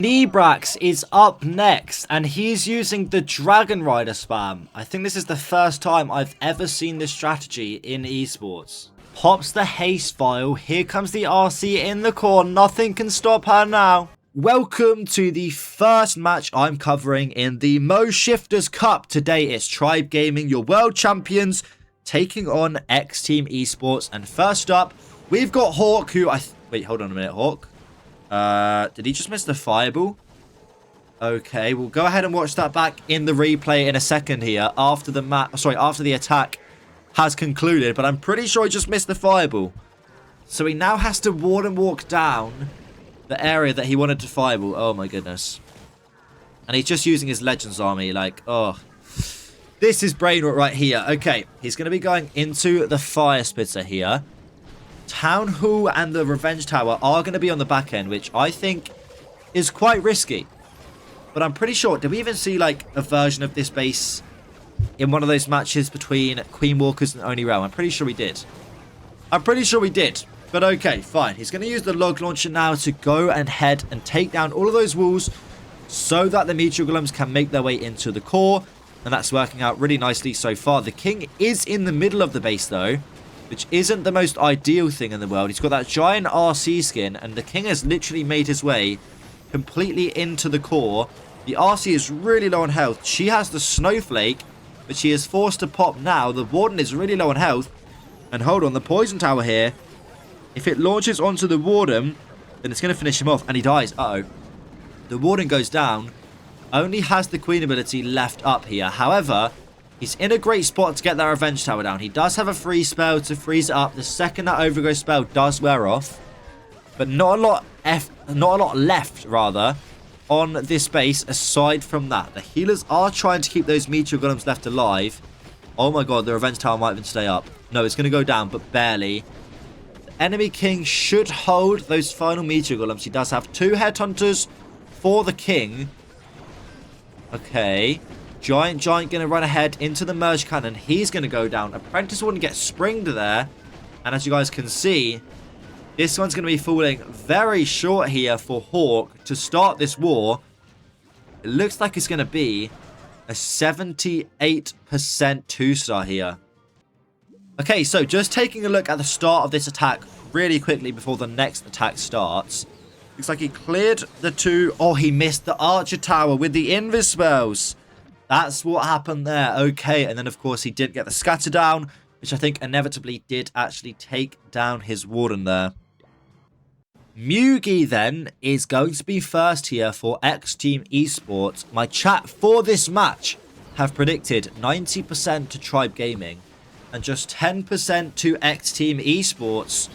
Nebrax is up next, and he's using the Dragon Rider spam. I think this is the first time I've ever seen this strategy in esports. Pops the haste vial. Here comes the RC in the core. Nothing can stop her now. Welcome to the first match I'm covering in the Mo Shifters Cup. Today it's Tribe Gaming, your world champions, taking on X Team Esports. And first up, we've got Hawk, who wait, hold on a minute, Hawk. Did he just miss the fireball? Okay, we'll go ahead and watch that back in the replay in a second here after the after the attack has concluded, but I'm pretty sure he just missed the fireball. So he now has to ward and walk down the area that he wanted to fireball. Oh my goodness. And he's just using his Legends army, like, oh. This is brain rot right here. Okay, he's going to be going into the Fire Spitter here. Town Hall and the Revenge Tower are going to be on the back end, which I think is quite risky. But I'm pretty sure, did we even see like a version of this base in one of those matches between Queen Walkers and Oni Realm? I'm pretty sure we did. But okay, fine. He's going to use the log launcher now to go and head and take down all of those walls so that the meteor golems can make their way into the core. And that's working out really nicely so far. The king is in the middle of the base though, which isn't the most ideal thing in the world. He's got that giant RC skin, and the king has literally made his way completely into the core. The RC is really low on health. She has the snowflake, but she is forced to pop now. The warden is really low on health. And hold on, the poison tower here, if it launches onto the warden, then it's going to finish him off, and he dies. Uh-oh. The warden goes down. Only has the queen ability left up here. However, he's in a great spot to get that Revenge Tower down. He does have a free spell to freeze it up the second that Overgrowth spell does wear off. But not a lot left, rather, on this base aside from that. The healers are trying to keep those meteor golems left alive. Oh my god, the Revenge Tower might even stay up. No, it's going to go down, but barely. The enemy king should hold those final meteor golems. He does have 2 headhunters for the king. Okay. Giant going to run ahead into the merge cannon. He's going to go down. Apprentice wouldn't get springed there. And as you guys can see, this one's going to be falling very short here for Hawk to start this war. It looks like it's going to be a 78% 2-star here. Okay, so just taking a look at the start of this attack really quickly before the next attack starts. Looks like he cleared the 2. Oh, he missed the archer tower with the invis spells. That's what happened there. Okay, and then of course he did get the scatter down, which I think inevitably did actually take down his warden there. Mugi then is going to be first here for X Team Esports. My chat for this match have predicted 90% to Tribe Gaming and just 10% to X Team Esports.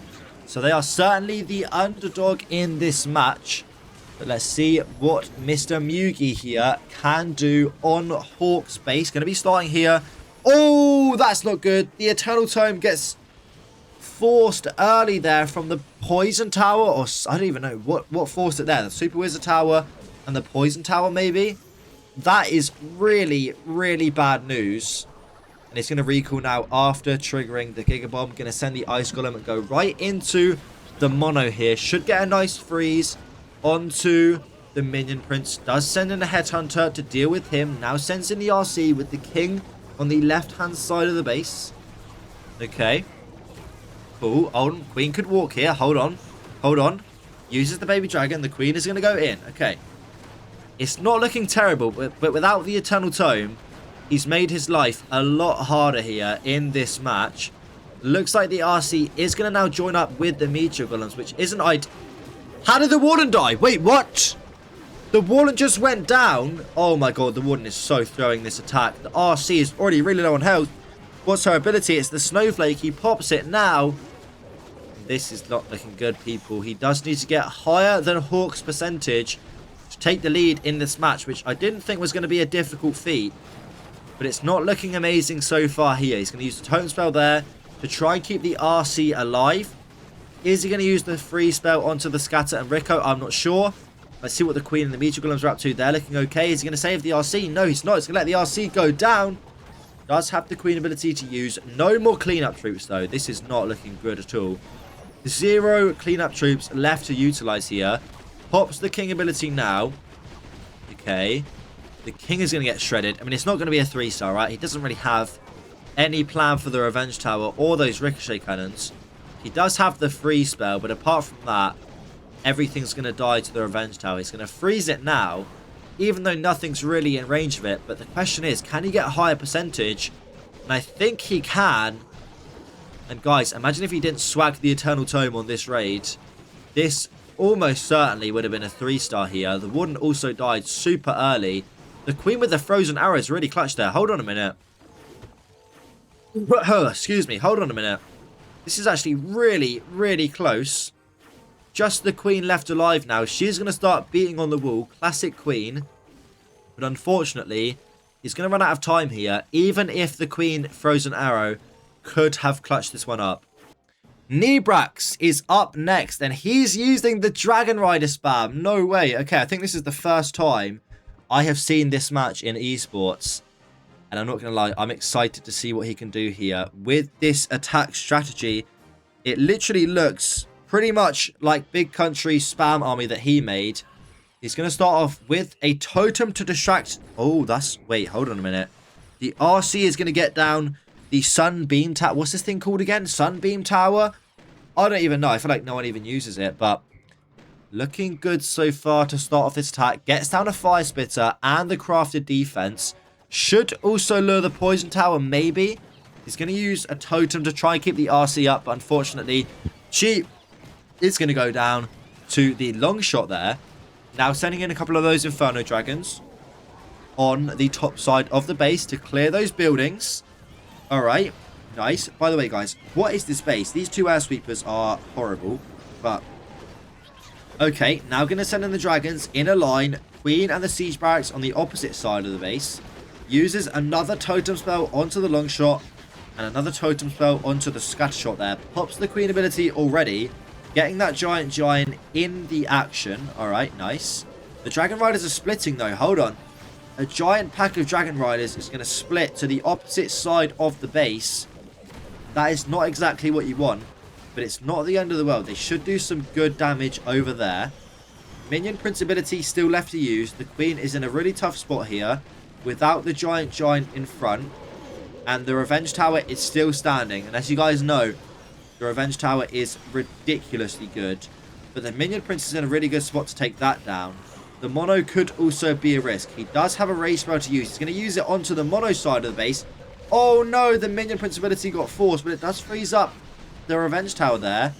So they are certainly the underdog in this match. But let's see what Mr. Mugi here can do on Hawk's base. Going to be starting here. Oh, that's not good. The Eternal Tome gets forced early there from the Poison Tower. Or I don't even know what forced it there. The Super Wizard Tower and the Poison Tower maybe. That is really, really bad news. And it's going to recall now after triggering the Giga Bomb. Going to send the Ice Golem and go right into the Mono here. Should get a nice freeze onto the Minion Prince. Does send in a Headhunter to deal with him. Now sends in the RC with the King on the left-hand side of the base. Okay. Cool. Hold on. Queen could walk here. Hold on. Hold on. Uses the Baby Dragon. The Queen is going to go in. Okay. It's not looking terrible, but without the Eternal Tome, he's made his life a lot harder here in this match. Looks like the RC is going to now join up with the Meteor Golems, which isn't ideal. How did the Warden die? Wait, what? The Warden just went down. Oh my god, the Warden is so throwing this attack. The RC is already really low on health. What's her ability? It's the Snowflake. He pops it now. This is not looking good, people. He does need to get higher than Hawk's percentage to take the lead in this match, which I didn't think was going to be a difficult feat. But it's not looking amazing so far here. He's going to use the Tome Spell there to try and keep the RC alive. Is he going to use the free spell onto the Scatter and Rico? I'm not sure. Let's see what the Queen and the Meteor Golems are up to. They're looking okay. Is he going to save the RC? No, he's not. He's going to let the RC go down. Does have the Queen ability to use. No more cleanup troops, though. This is not looking good at all. 0 cleanup troops left to utilize here. Pops the king ability now. Okay. The king is going to get shredded. I mean, it's not going to be a 3-star, right? He doesn't really have any plan for the revenge tower or those ricochet cannons. He does have the freeze spell, but apart from that, everything's going to die to the revenge tower. He's going to freeze it now, even though nothing's really in range of it. But the question is, can he get a higher percentage? And I think he can. And guys, imagine if he didn't swag the Eternal Tome on this raid. This almost certainly would have been a 3-star here. The Warden also died super early. The Queen with the frozen arrow is really clutch there. Hold on a minute. Excuse me. Hold on a minute. This is actually really, really close. Just the Queen left alive now. She's going to start beating on the wall. Classic Queen. But unfortunately, he's going to run out of time here. Even if the Queen frozen arrow could have clutched this one up. Nebrax is up next, and he's using the Dragon Rider spam. No way. Okay, I think this is the first time I have seen this match in esports. And I'm not going to lie, I'm excited to see what he can do here. With this attack strategy, it literally looks pretty much like Big Country's spam army that he made. He's going to start off with a totem to distract. Oh, that's... Wait, hold on a minute. The RC is going to get down the Sunbeam Tower. What's this thing called again? Sunbeam Tower? I don't even know. I feel like no one even uses it, but looking good so far to start off this attack. Gets down a Fire Spitter and the crafted defense. Should also lure the Poison Tower, maybe. He's going to use a totem to try and keep the RC up, but unfortunately, she is going to go down to the long shot there. Now sending in a couple of those Inferno Dragons on the top side of the base to clear those buildings. Alright, nice. By the way, guys, what is this base? These two air sweepers are horrible, but... Okay, now going to send in the dragons in a line. Queen and the siege barracks on the opposite side of the base. Uses another totem spell onto the long shot and another totem spell onto the scatter shot there. Pops the Queen ability already. Getting that giant in the action. Alright, nice. The Dragon Riders are splitting though. Hold on. A giant pack of Dragon Riders is going to split to the opposite side of the base. That is not exactly what you want, but it's not the end of the world. They should do some good damage over there. Minion Prince ability still left to use. The Queen is in a really tough spot here without the giant in front. And the Revenge Tower is still standing. And as you guys know, the Revenge Tower is ridiculously good. But the Minion Prince is in a really good spot to take that down. The mono could also be a risk. He does have a rage spell to use. He's going to use it onto the mono side of the base. Oh no, the Minion Prince ability got forced, but it does freeze up the Revenge Tower there.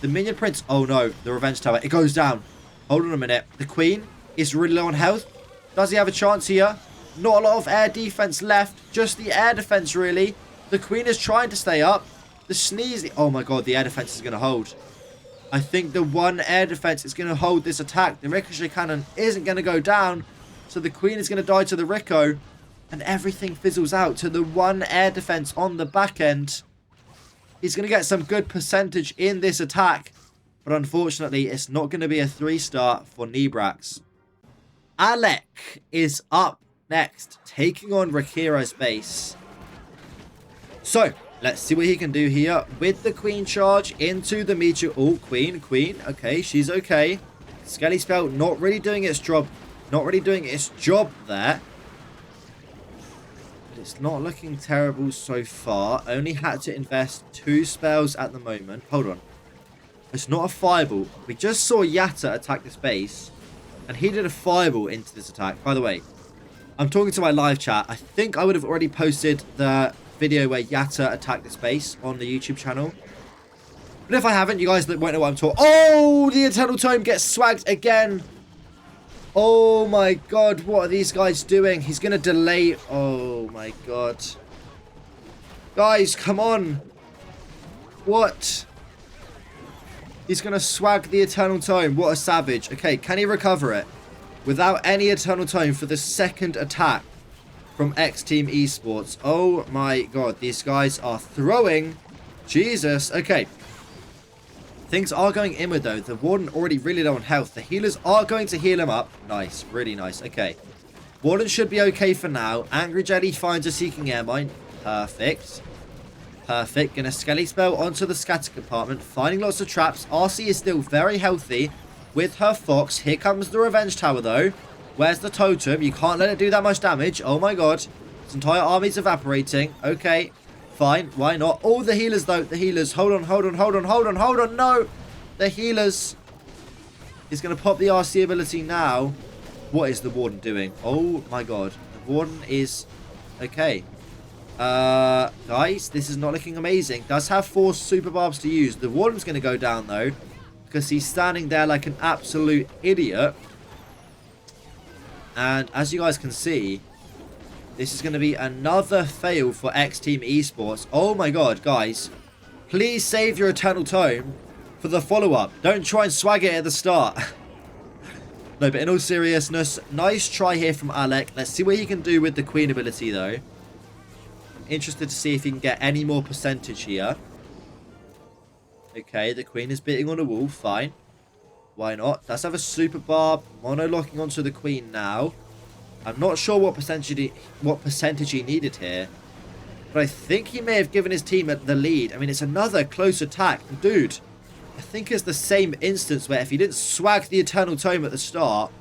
The Minion Prince, oh no, the Revenge Tower, it goes down. Hold on a minute. The Queen is really low on health. Does he have a chance here? Not a lot of air defense left. Just the air defense, really. The Queen is trying to stay up. The sneeze, oh my god, the air defense is going to hold. I think the one air defense is going to hold this attack. The ricochet cannon isn't going to go down. So the Queen is going to die to the Rico. And everything fizzles out to the one air defense on the back end. He's going to get some good percentage in this attack. But unfortunately, it's not going to be a 3-star for Nebrax. Alec is up next, taking on Rakira's base. So, let's see what he can do here with the Queen charge into the meteor. Oh, Queen. Okay, she's okay. Skelly spell not really doing its job. Not really doing its job there. But it's not looking terrible so far. Only had to invest 2 spells at the moment. Hold on. It's not a fireball. We just saw Yatta attack this base. And he did a fireball into this attack. By the way, I'm talking to my live chat. I think I would have already posted the video where Yatta attacked this base on the YouTube channel. But if I haven't, you guys won't know what I'm talking. Oh, the Eternal Tome gets swagged again. Oh my god, what are these guys doing? He's going to delay. Oh my god. Guys, come on. What? He's going to swag the Eternal Tome. What a savage. Okay, can he recover it? Without any Eternal Tome for the second attack from X Team Esports. Oh my god, these guys are throwing. Jesus. Okay. Things are going inward though. The Warden already really low on health. The healers are going to heal him up. Nice. Really nice. Okay. Warden should be okay for now. Angry Jelly finds a Seeking Air Mine. Perfect. Perfect. Gonna Skelly spell onto the scatter compartment. Finding lots of traps. RC is still very healthy. with her Fox. Here comes the Revenge Tower, though. Where's the Totem? You can't let it do that much damage. Oh, my God. This entire army's evaporating. Okay, fine. Why not? Oh, the healers, though. The healers. Hold on, hold on, hold on, hold on, hold on. No. The healers is going to pop the RC ability now. What is the Warden doing? Oh, my God. The Warden is... Okay. Guys, this is not looking amazing. Does have 4 super barbs to use. The Warden's going to go down, though, because he's standing there like an absolute idiot. And as you guys can see, this is going to be another fail for X Team Esports. Oh my God, guys. Please save your Eternal Tome for the follow-up. Don't try and swag it at the start. No, but in all seriousness, nice try here from Alec. Let's see what he can do with the Queen ability, though. I'm interested to see if he can get any more percentage here. Okay, the Queen is beating on a wall. Fine. Why not? Does have a super barb. Mono locking onto the Queen now. I'm not sure what percentage he needed here. But I think he may have given his team the lead. I mean, it's another close attack. Dude, I think it's the same instance where if he didn't swag the Eternal Tome at the start,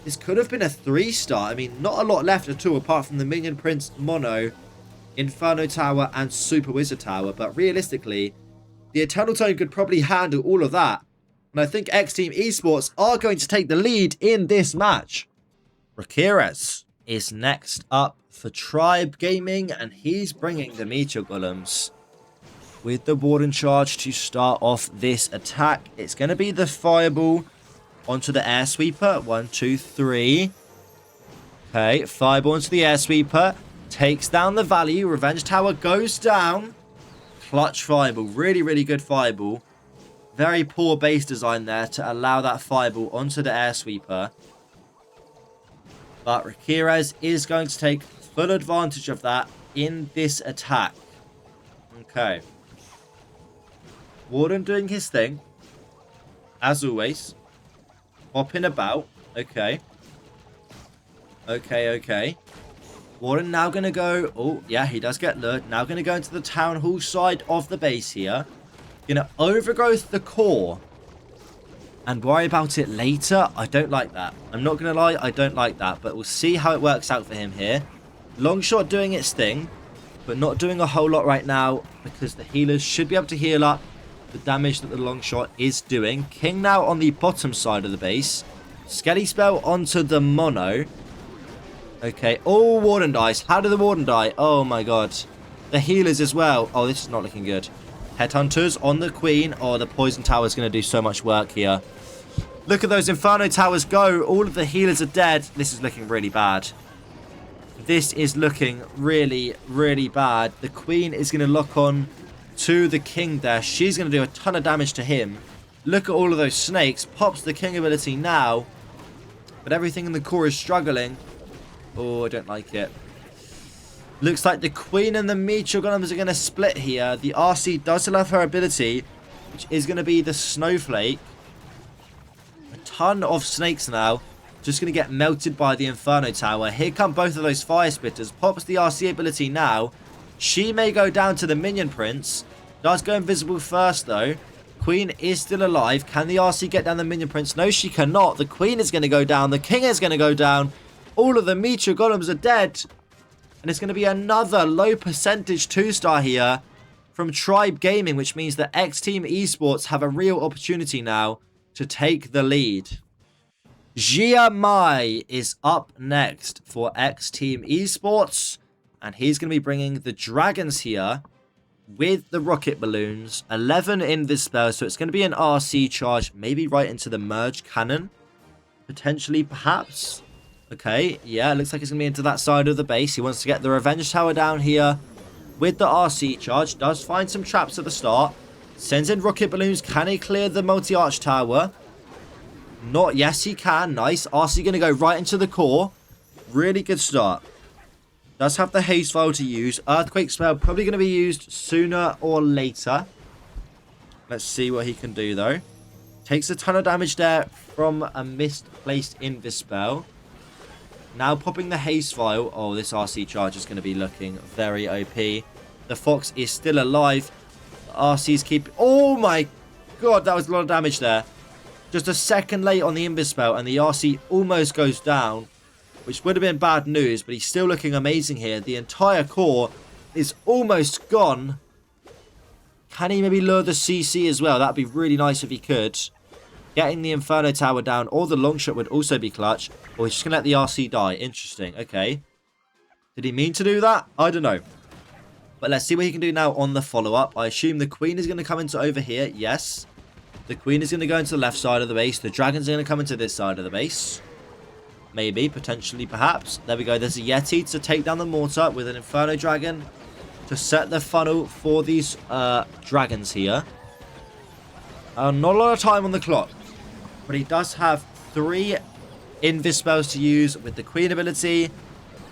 this could have been a 3-star. I mean, not a lot left at all apart from the Minion Prince, Mono, Inferno Tower, and Super Wizard Tower. But realistically, the Eternal Tome could probably handle all of that. And I think X Team Esports are going to take the lead in this match. Rakires is next up for Tribe Gaming, and he's bringing the Meteor Golems with the Warden charge to start off this attack. It's going to be the Fireball onto the Air Sweeper. 1, 2, 3. Okay, Fireball onto the Air Sweeper. Takes down the Value. Revenge Tower goes down. Clutch Fireball. Really, really good Fireball. Very poor base design there to allow that Fireball onto the Air Sweeper. But Rakires is going to take full advantage of that in this attack. Okay. Warden doing his thing. As always. Hopping about. Okay. Okay, okay. Warden now going to go... Oh, yeah, he does get lured. Now going to go into the Town Hall side of the base here. Going to overgrowth the core. And worry about it later. I don't like that. I'm not going to lie. I don't like that. But we'll see how it works out for him here. Longshot doing its thing. But not doing a whole lot right now. Because the healers should be able to heal up the damage that the Longshot is doing. King now on the bottom side of the base. Skelly Spell onto the Mono. Okay. Oh, Warden dies. How did the Warden die? Oh my God. The healers as well. Oh, this is not looking good. Headhunters on the Queen. Oh, the Poison Tower is going to do so much work here. Look at those Inferno Towers go. All of the healers are dead. This is looking really bad. This is looking really, really bad. The Queen is going to lock on to the King there. She's going to do a ton of damage to him. Look at all of those snakes. Pops the King ability now. But everything in the core is struggling. Oh, I don't like it. Looks like the Queen and the Meteor Golems are going to split here. The RC does still have her ability, which is going to be the Snowflake. A ton of snakes now. Just going to get melted by the Inferno Tower. Here come both of those Fire Spitters. Pops the RC ability now. She may go down to the Minion Prince. Does go invisible first, though. Queen is still alive. Can the RC get down the Minion Prince? No, she cannot. The Queen is going to go down. The King is going to go down. All of the Meteor Golems are dead. And it's going to be another low percentage 2-star here from Tribe Gaming, which means that X Team Esports have a real opportunity now to take the lead. Giamai is up next for X Team Esports, and he's going to be bringing the Dragons here with the Rocket Balloons. 11 in this spell, so it's going to be an RC charge, maybe right into the Merge Cannon. Potentially, perhaps. Okay, yeah, it looks like it's going to be into that side of the base. He wants to get the Revenge Tower down here with the RC charge. Does find some traps at the start. Sends in Rocket Balloons. Can he clear the Multi-Arch Tower? Not. Yes, he can. Nice. RC going to go right into the core. Really good start. Does have the Haze File to use. Earthquake Spell probably going to be used sooner or later. Let's see what he can do, though. Takes a ton of damage there from a misplaced Invis spell. Now popping the Haze File. Oh, this RC charge is going to be looking very OP. The Fox is still alive. The RC's keep... Oh my God, that was a lot of damage there. Just a second late on the Invis spell, and the RC almost goes down, which would have been bad news, but he's still looking amazing here. The entire core is almost gone. Can he maybe lure the CC as well? That'd be really nice if he could. Getting the Inferno Tower down, or the long shot would also be clutch. Or he's just going to let the RC die. Interesting. Okay. Did he mean to do that? I don't know. But let's see what he can do now on the follow-up. I assume the Queen is going to come into over here. Yes. The Queen is going to go into the left side of the base. The Dragons are going to come into this side of the base. Maybe. Potentially. Perhaps. There we go. There's a Yeti to take down the mortar with an Inferno Dragon to set the funnel for these dragons here. Not a lot of time on the clock. But he does have 3 Invis spells to use with the Queen ability.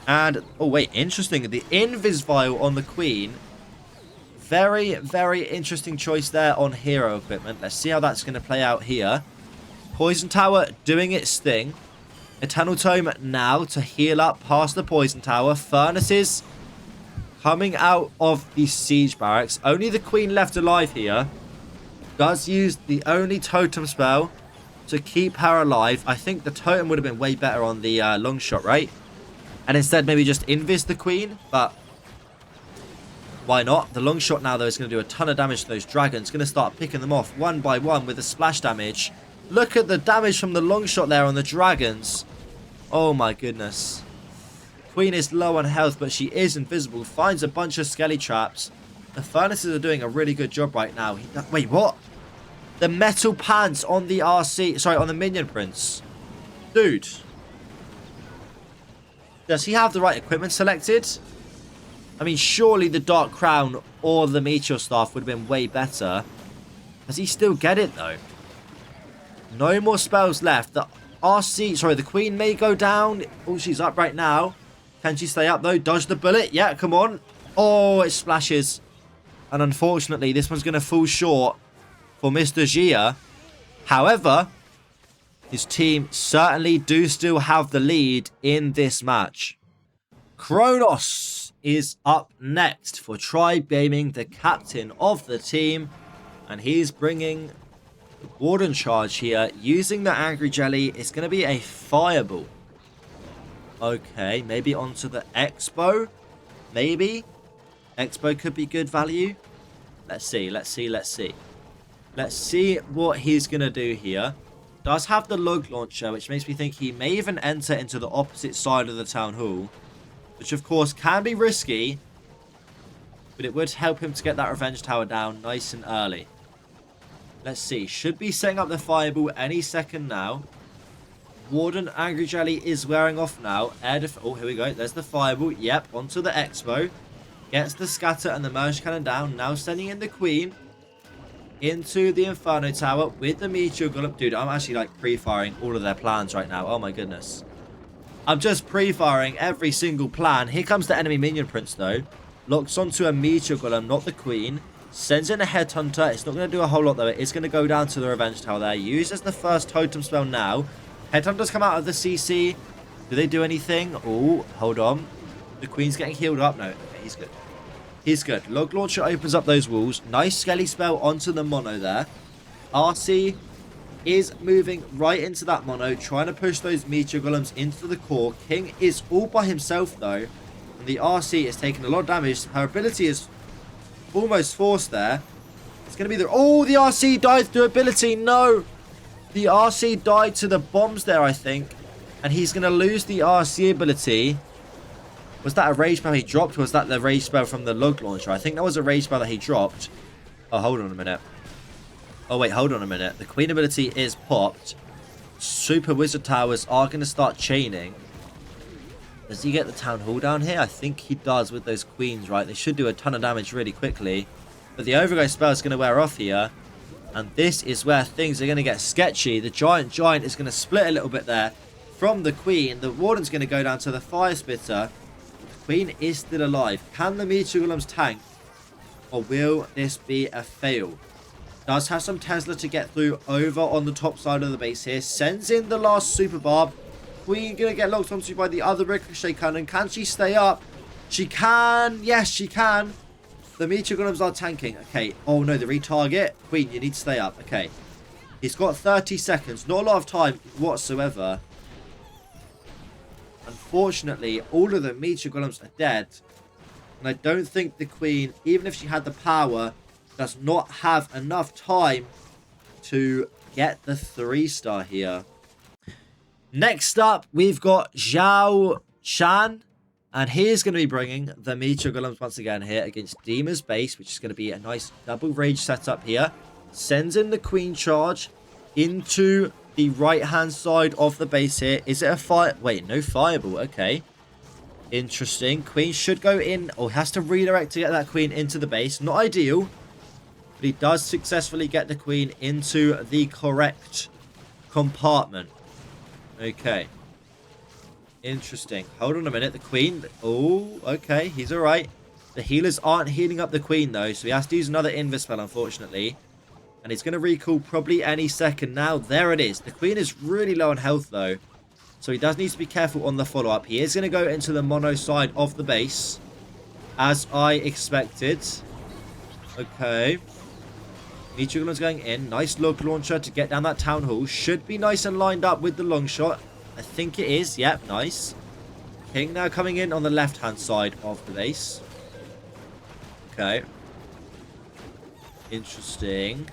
And, oh wait, interesting. The Invis Vial on the Queen. Very, very interesting choice there on hero equipment. Let's see how that's going to play out here. Poison Tower doing its thing. Eternal Tome now to heal up past the Poison Tower. Furnaces coming out of the Siege Barracks. Only the Queen left alive here. Does use the only totem spell to keep her alive. I think the totem would have been way better on the long shot, right? And instead maybe just invis the Queen, but why not? The long shot now though is going to do a ton of damage to those dragons. Going to start picking them off one by one with the splash damage. Look at the damage from the long shot there on the dragons. Oh my goodness. Queen is low on health, but she is invisible. Finds a bunch of skelly traps. The furnaces are doing a really good job right now. Wait, what? The metal pants on the RC. Sorry, on the minion prince. Dude. Does he have the right equipment selected? I mean, surely the Dark Crown or the Meteor Staff would have been way better. Does he still get it, though? No more spells left. The RC... Sorry, the Queen may go down. Oh, she's up right now. Can she stay up, though? Dodge the bullet. Yeah, come on. Oh, it splashes. And unfortunately, this one's going to fall short for Mr. Gia. However, his team certainly do still have the lead in this match. Kronos is up next for Tribe Gaming, the captain of the team. And he's bringing the Warden charge here. Using the Angry Jelly, it's going to be a fireball. Okay, maybe onto the Expo. Maybe. Expo could be good value. Let's see, let's see, let's see. Let's see what he's going to do here. Does have the log launcher, which makes me think he may even enter into the opposite side of the town hall. Which, of course, can be risky. But it would help him to get that revenge tower down nice and early. Let's see. Should be setting up the fireball any second now. Warden Angry Jelly is wearing off now. Oh, here we go. There's the fireball. Yep, onto the Expo. Gets the scatter and the merge cannon down. Now sending in the Queen into the Inferno Tower with the Meteor Golem. Dude, I'm actually like pre-firing all of their plans right now. Oh my goodness. I'm just pre-firing every single plan. Here comes the enemy minion prince though. Locks onto a Meteor Golem, not the Queen. Sends in a Headhunter. It's not going to do a whole lot though. It's going to go down to the Revenge Tower there. Uses the first totem spell now. Headhunters come out of the CC. Do they do anything? Oh, hold on. The Queen's getting healed up. No, okay, he's good. He's good. Log Launcher opens up those walls. Nice Skelly spell onto the mono there. RC is moving right into that mono, trying to push those Meteor Golems into the core. King is all by himself though. And the RC is taking a lot of damage. Her ability is almost forced there. It's going to be the... Oh, the RC died through ability. No. The RC died to the bombs there, I think. And he's going to lose the RC ability. Was that a rage spell he dropped? Or was that the rage spell from the log launcher? I think that was a rage spell that he dropped. Oh, hold on a minute. Oh, wait, hold on a minute. The Queen ability is popped. Super Wizard Towers are going to start chaining. Does he get the Town Hall down here? I think he does with those Queens, right? They should do a ton of damage really quickly. But the Overgrowth spell is going to wear off here. And this is where things are going to get sketchy. The Giant is going to split a little bit there from the Queen. The Warden's going to go down to the Fire Spitter. Queen is still alive. Can the Meteor Golems tank? Or will this be a fail? Does have some Tesla to get through over on the top side of the base here. Sends in the last Super Barb. Queen going to get locked onto by the other Ricochet Cannon. Can she stay up? She can. Yes, she can. The Meteor Golems are tanking. Okay. Oh no, the retarget. Queen, you need to stay up. Okay. He's got 30 seconds. Not a lot of time whatsoever. Unfortunately, all of the meteor golems are dead. And I don't think the queen, even if she had the power, does not have enough time to get the 3-star here. Next up, we've got Xiao Xian. And he's going to be bringing the meteor golems once again here against Dema's base, which is going to be a nice double rage setup here. Sends in the queen charge into the right-hand side of the base here. Is it a fire? Wait, no fireball. Okay. Interesting. Queen should go in, or has to redirect to get that queen into the base. Not ideal, but he does successfully get the queen into the correct compartment. Okay. Interesting. Hold on a minute. The queen. Oh, okay. He's all right. The healers aren't healing up the queen, though, so he has to use another invis spell, unfortunately. And he's going to recall probably any second now. There it is. The queen is really low on health, though. So he does need to be careful on the follow-up. He is going to go into the mono side of the base, as I expected. Okay. Meteor is going in. Nice local launcher to get down that town hall. Should be nice and lined up with the long shot. I think it is. Yep, nice. King now coming in on the left-hand side of the base. Okay. Interesting.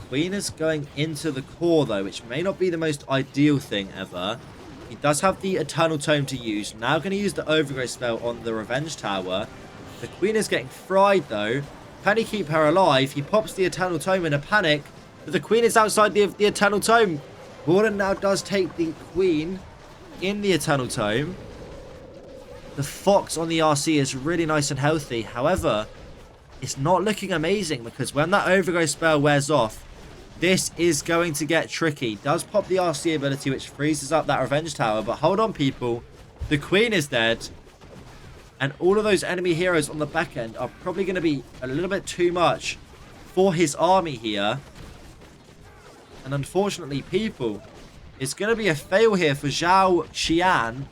Queen is going into the core, though, which may not be the most ideal thing ever. He does have the Eternal Tome to use. Now going to use the Overgrowth spell on the Revenge Tower. The Queen is getting fried, though. Can he keep her alive? He pops the Eternal Tome in a panic. But the Queen is outside the Eternal Tome. Warden now does take the Queen in the Eternal Tome. The Fox on the RC is really nice and healthy. However, it's not looking amazing because when that Overgrowth spell wears off, this is going to get tricky. Does pop the RC ability, which freezes up that Revenge Tower. But hold on, people. The Queen is dead. And all of those enemy heroes on the back end are probably going to be a little bit too much for his army here. And unfortunately, people, it's going to be a fail here for Xiao Xian.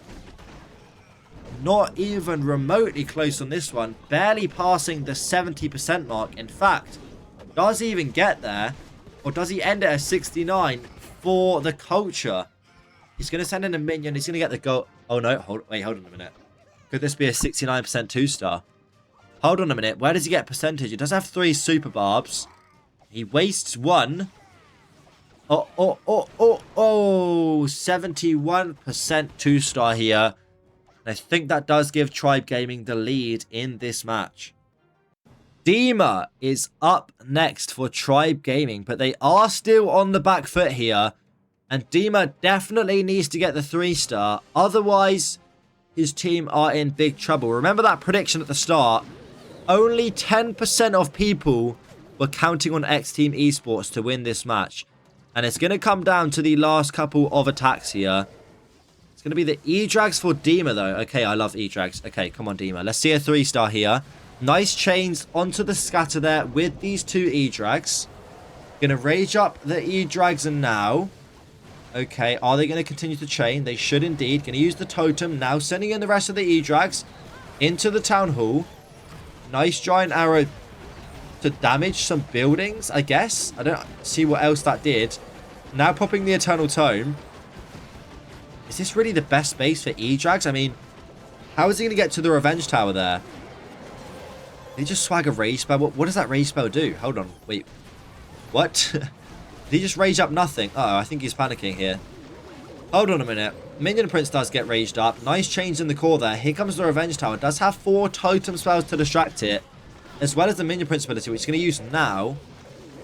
Not even remotely close on this one. Barely passing the 70% mark. In fact, does he even get there? Or does he end it at 69 for the culture? He's going to send in a minion. He's going to get the goal. Oh, no. Hold on a minute. Could this be a 69% 2-star? Hold on a minute. Where does he get percentage? He does have 3 super barbs. He wastes 1. 71% 2-star here. And I think that does give Tribe Gaming the lead in this match. Dema is up next for Tribe Gaming, but they are still on the back foot here. And Dema definitely needs to get the 3-star. Otherwise, his team are in big trouble. Remember that prediction at the start? Only 10% of people were counting on X Team Esports to win this match. And it's going to come down to the last couple of attacks here. It's going to be the E-Drags for Dema, though. Okay, I love E-Drags. Okay, come on, Dema. Let's see a 3-star here. Nice chains onto the scatter there with these 2 E-Drags. Going to rage up the E-Drags and now. Okay, are they going to continue to chain? They should indeed. Going to use the totem. Now sending in the rest of the E-Drags into the town hall. Nice giant arrow to damage some buildings, I guess. I don't see what else that did. Now popping the Eternal Tome. Is this really the best base for E-Drags? I mean, how is he going to get to the Revenge Tower there? Did he just swag a rage spell? What does that rage spell do? Hold on. Wait. What? Did he just rage up nothing? Uh oh, I think he's panicking here. Hold on a minute. Minion Prince does get raged up. Nice change in the core there. Here comes the Revenge Tower. Does have 4 totem spells to distract it, as well as the Minion Prince ability, which he's going to use now.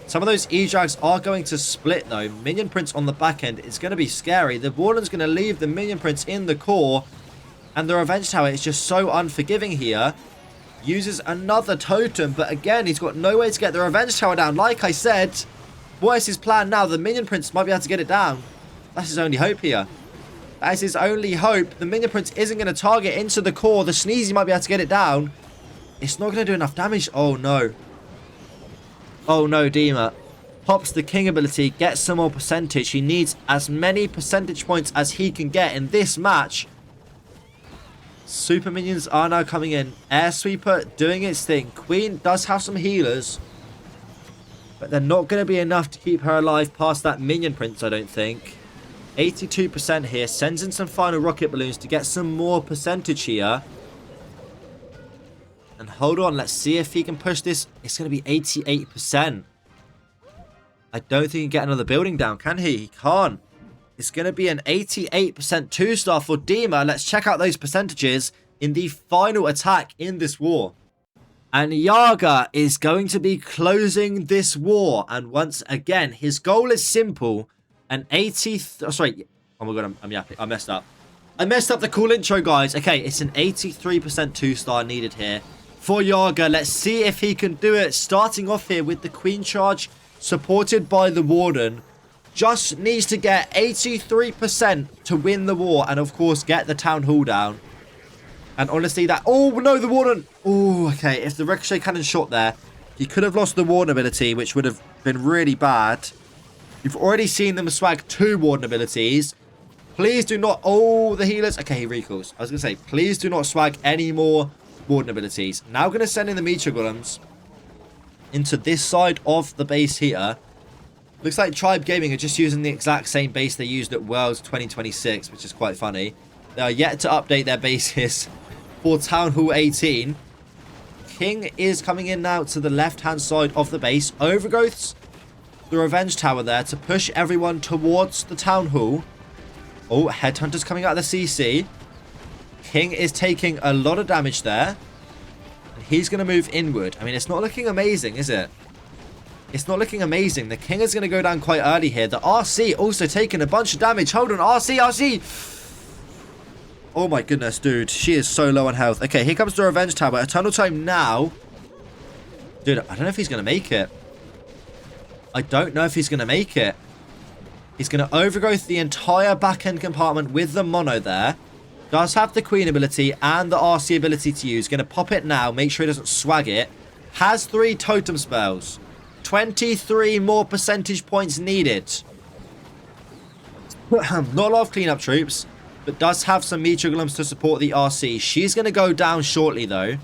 Some of those E-Drags are going to split, though. Minion Prince on the back end is going to be scary. The Warden's going to leave the Minion Prince in the core, and the Revenge Tower is just so unforgiving here. Uses another totem, but again, he's got no way to get the Revenge Tower down. Like I said, what is his plan now? The Minion Prince might be able to get it down. That's his only hope here. That is his only hope. The Minion Prince isn't going to target into the core. The Sneezy might be able to get it down. It's not going to do enough damage. Oh, no. Oh, no, Dema. Pops the King ability. Gets some more percentage. He needs as many percentage points as he can get in this match. Super minions are now coming in. Air Sweeper doing its thing. Queen does have some healers. But they're not going to be enough to keep her alive past that minion prince, I don't think. 82% here. Sends in some final rocket balloons to get some more percentage here. And hold on. Let's see if he can push this. It's going to be 88%. I don't think he can get another building down, can he? He can't. It's going to be an 88% 2-star for Dema. Let's check out those percentages in the final attack in this war. And Yaga is going to be closing this war. And once again, his goal is simple. An 80... sorry. Oh my god, I'm yapping. I messed up. I messed up the cool intro, guys. Okay, it's an 83% 2-star needed here for Yaga. Let's see if he can do it. Starting off here with the Queen Charge, supported by the Warden. Just needs to get 83% to win the war. And, of course, get the Town Hall down. And honestly, that... oh, no, the Warden... oh, okay. If the Ricochet Cannon shot there, he could have lost the Warden ability, which would have been really bad. You've already seen them swag 2 Warden abilities. Please do not... oh, the healers... okay, he recalls. I was going to say, please do not swag any more Warden abilities. Now going to send in the Meteor Golems into this side of the base here. Looks like Tribe Gaming are just using the exact same base they used at Worlds 2026, which is quite funny. They are yet to update their bases for Town Hall 18. King is coming in now to the left-hand side of the base. Overgrowth's the Revenge Tower there to push everyone towards the Town Hall. Oh, Headhunter's coming out of the CC. King is taking a lot of damage there. And he's going to move inward. I mean, it's not looking amazing, is it? It's not looking amazing. The King is going to go down quite early here. The RC also taking a bunch of damage. Hold on, RC! Oh my goodness, dude. She is so low on health. Okay, here comes the Revenge Tower. Eternal Time now. Dude, I don't know if he's going to make it. I don't know if he's going to make it. He's going to overgrowth the entire back-end compartment with the Mono there. Does have the Queen ability and the RC ability to use. Going to pop it now. Make sure he doesn't swag it. Has 3 totem spells. 23 more percentage points needed. Not a lot of cleanup troops, but does have some Meteor Golems to support the RC. She's going to go down shortly, though.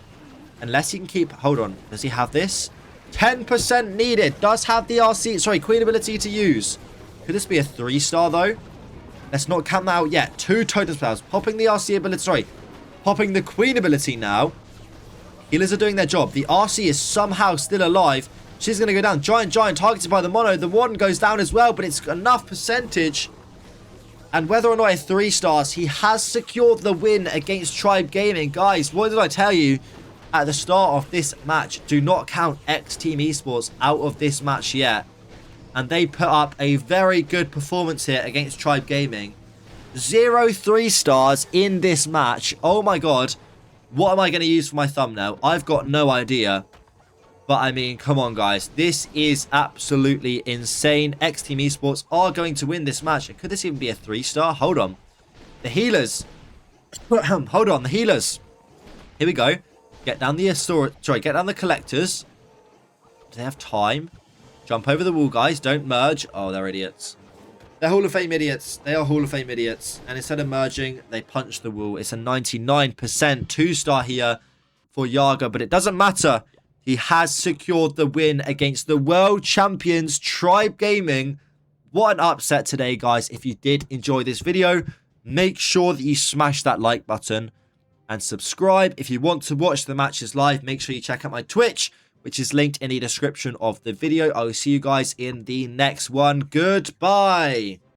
Unless he can keep... hold on. Does he have this? 10% needed. Does have the RC... sorry, Queen ability to use. Could this be a 3-star, though? Let's not count that out yet. 2 totem spells. Popping the RC ability... sorry. Popping the Queen ability now. Healers are doing their job. The RC is somehow still alive. She's going to go down. Giant targeted by the Mono. The Warden goes down as well, but it's enough percentage. And whether or not it's 3 stars, he has secured the win against Tribe Gaming. Guys, what did I tell you at the start of this match? Do not count X Team Esports out of this match yet. And they put up a very good performance here against Tribe Gaming. 0 3 stars in this match. Oh my god. What am I going to use for my thumbnail? I've got no idea. But I mean, come on, guys. This is absolutely insane. X Team Esports are going to win this match. Could this even be a 3-star? Hold on. The healers. Hold on. The healers. Here we go. Get down the get down the collectors. Do they have time? Jump over the wall, guys. Don't merge. Oh, they're idiots. They're Hall of Fame idiots. They are Hall of Fame idiots. And instead of merging, they punch the wall. It's a 99% 2-star here for Yaga. But it doesn't matter. He has secured the win against the world champions, Tribe Gaming. What an upset today, guys. If you did enjoy this video, make sure that you smash that like button and subscribe. If you want to watch the matches live, make sure you check out my Twitch, which is linked in the description of the video. I will see you guys in the next one. Goodbye.